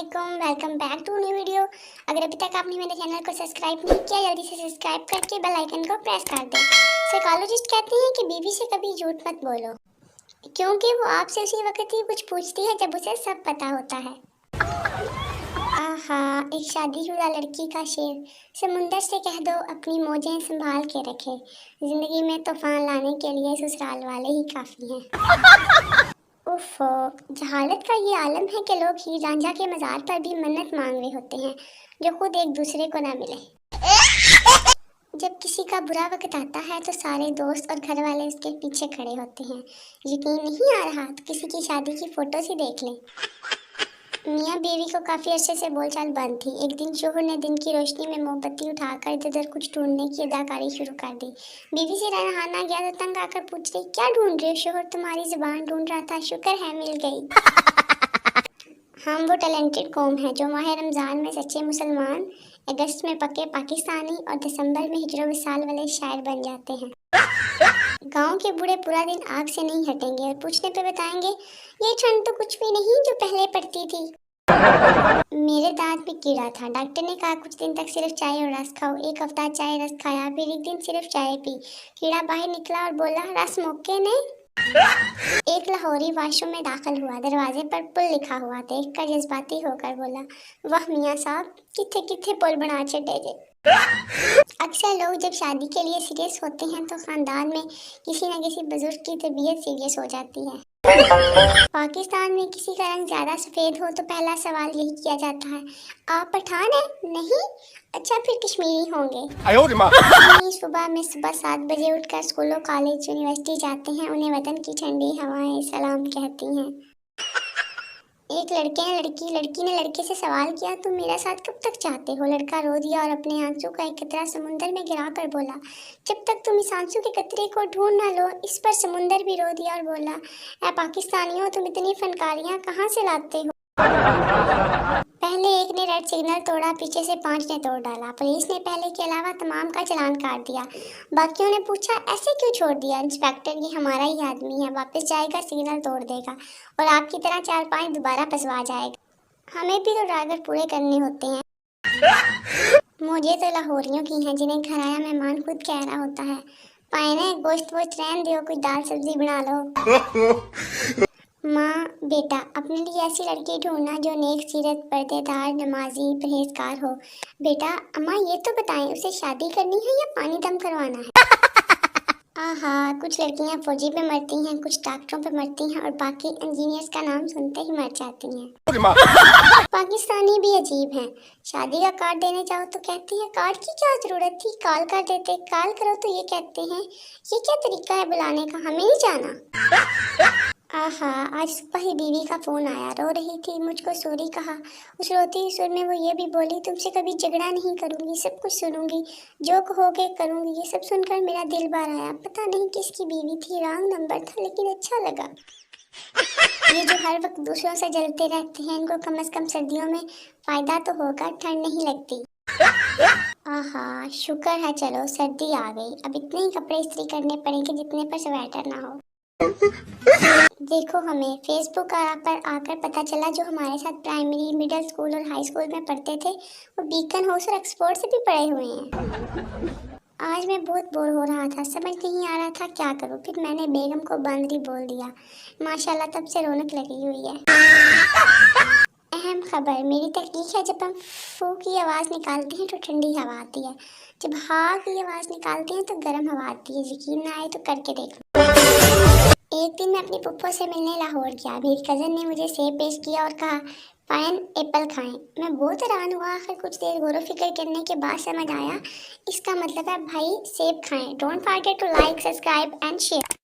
अस्सलामुअलैकुम, welcome back to new video. अगर अभी तक आपने मेरे चैनल को सब्सक्राइब नहीं किया, जल्दी से सब्सक्राइब करके बेल आइकन को प्रेस कर दें। साइकोलॉजिस्ट कहते हैं कि बीवी से कभी झूठ मत बोलो, क्योंकि वो आपसे उसी वक्त ही कुछ पूछती है जब उसे सब पता होता है। आहा, एक शादीशुदा लड़की का शेर। समुंदर से कह दो अपनी मौजें संभाल के रखे, जिंदगी में तूफान लाने के लिए ससुराल वाले ही काफी हैं। उफ़, जहालत का ये आलम है कि लोग हीर रांझा के मज़ार पर भी मन्नत मांग रहे होते हैं, जो खुद एक दूसरे को ना मिले। जब किसी का बुरा वक्त आता है तो सारे दोस्त और घर वाले उसके पीछे खड़े होते हैं। यकीन नहीं आ रहा तो किसी की शादी की फोटोज ही देख लें। मियाँ बीवी को काफ़ी अरसे से बोलचाल बंद थी। एक दिन शोहर ने दिन की रोशनी में मोमबत्ती उठाकर इधर उधर कुछ ढूंढने की अदाकारी शुरू कर दी। बीवी से रहा गया तो तंग आकर पूछ रही, क्या ढूंढ रहे हो? शोहर तुम्हारी जुबान ढूंढ रहा था, शुक्र है मिल गई। हम वो टैलेंटेड कौम है जो माह रमज़ान में सच्चे मुसलमान, अगस्त में पक्के पाकिस्तानी और दिसंबर में हिजरो विसाल वाले शायर बन जाते हैं। गांव के बूढ़े पूरा दिन आग से नहीं हटेंगे और पूछने पे बताएंगे, ये ठंड तो कुछ भी नहीं जो पहले पड़ती थी। मेरे दांत में कीड़ा था, डॉक्टर ने कहा कुछ दिन तक सिर्फ चाय और रस खाओ। एक हफ्ता चाय रस खाया, फिर एक दिन सिर्फ चाय पी। कीड़ा बाहर निकला और बोला, रस मौके ने। एक लाहौरी वाशरूम में दाखिल हुआ, दरवाजे पर पुल लिखा हुआ देखकर जज्बाती होकर बोला, वाह मियाँ साहब, किथे किथे पुल बना छड़े जे। अक्सर लोग जब शादी के लिए सीरियस होते हैं तो खानदान में किसी न किसी बुजुर्ग की तबीयत सीरियस हो जाती है। पाकिस्तान में किसी का रंग ज्यादा सफेद हो तो पहला सवाल यही किया जाता है, आप पठान हैं? नहीं, अच्छा फिर कश्मीरी होंगे। सुबह 7 बजे उठकर स्कूलों, कॉलेज, यूनिवर्सिटी जाते हैं। उन्हें वतन की ठंडी हवाएं सलाम कहती हैं। एक लड़की ने लड़के से सवाल किया, तुम मेरा साथ कब तक चाहते हो? लड़का रो दिया और अपने आंसू का एक कतरा समुंदर में गिरा कर बोला, जब तक तुम इस आंसू के कतरे को ढूंढ ना लो। इस पर समुंदर भी रो दिया और बोला, ऐ पाकिस्तानियों, तुम इतनी फनकारियां कहाँ से लाते हो? पहले एक ने रेड सिग्नल तोड़ा, पीछे से 5 ने तोड़ डाला। पुलिस ने पहले के अलावा तमाम का चालान काट दिया। बाकियों ने पूछा, ऐसे क्यों छोड़ दिया? इंस्पेक्टर, ये हमारा ही आदमी है, वापस जाएगा, सिग्नल तोड़ देगा और आपकी तरह 4-5 दोबारा फंसवा जाएगा। हमें भी तो ड्राइवर पूरे करने होते हैं। मुझे तो लाहौरियों की हैं जिन्हें घर आया मेहमान खुद कह रहा होता है, पाइने गोश्त वोश्त रहन दो, कुछ दाल सब्जी बना लो। माँ, बेटा अपने लिए ऐसी लड़की ढूंढना जो नेक सीरत, पर्देदार, नमाजी, परहेजगार हो। बेटा, अम्मा ये तो बताएं, उसे शादी करनी है या पानी दम करवाना है? आहा, कुछ लड़कियां फौजी पे मरती हैं, कुछ डॉक्टरों पे मरती हैं और बाकी इंजीनियर्स का नाम सुनते ही मर जाती हैं। पाकिस्तानी भी अजीब हैं। शादी का कार्ड देने जाओ तो कहती है, कार्ड की क्या जरूरत थी, कॉल कर देते। कॉल करो तो ये कहते हैं, ये क्या तरीका है बुलाने का, हमें नहीं जाना। आहा, आज सुबह ही बीवी का फोन आया, रो रही थी, मुझको सॉरी कहा। उस रोती हुई सुर में वो ये भी बोली, तुमसे कभी झगड़ा नहीं करूंगी, सब कुछ सुनूंगी, जो कहोगे करूंगी। ये सब सुनकर मेरा दिल भर आया। पता नहीं किसकी बीवी थी, रॉन्ग नंबर था, लेकिन अच्छा लगा। ये जो हर वक्त दूसरों से जलते रहते हैं, इनको कम से कम सर्दियों में फायदा तो होगा, ठंड नहीं लगती। आहा, शुक्र है चलो सर्दी आ गई, अब इतने ही कपड़े इस्त्री करने पड़ेंगे जितने पर स्वेटर ना हो। देखो, हमें फेसबुक पर आकर पता चला जो हमारे साथ प्राइमरी, मिडिल स्कूल और हाई स्कूल में पढ़ते थे वो बीकन हाउस और एक्सपोर्ट से भी पढ़े हुए हैं। आज मैं बहुत बोर हो रहा था, समझ नहीं आ रहा था क्या करूं। फिर मैंने बेगम को बंदरी बोल दिया। माशाल्लाह तब से रौनक लगी हुई है। अहम खबर, मेरी तकनीक है, जब हम फू की आवाज़ निकालते हैं तो ठंडी हवा आती है, जब हा की आवाज़ निकालते हैं तो गर्म हवा आती है। यकीन ना आए तो करके देख लो। एक दिन मैं अपनी पुप्पो से मिलने लाहौर गया। मेरी कज़न ने मुझे सेब पेश किया और कहा, पाइन एप्पल खाएं। मैं बहुत हैरान हुआ। आखिर कुछ देर गौर फिक्र करने के बाद समझ आया, इसका मतलब है भाई सेब खाएं। Don't forget to like, subscribe and share.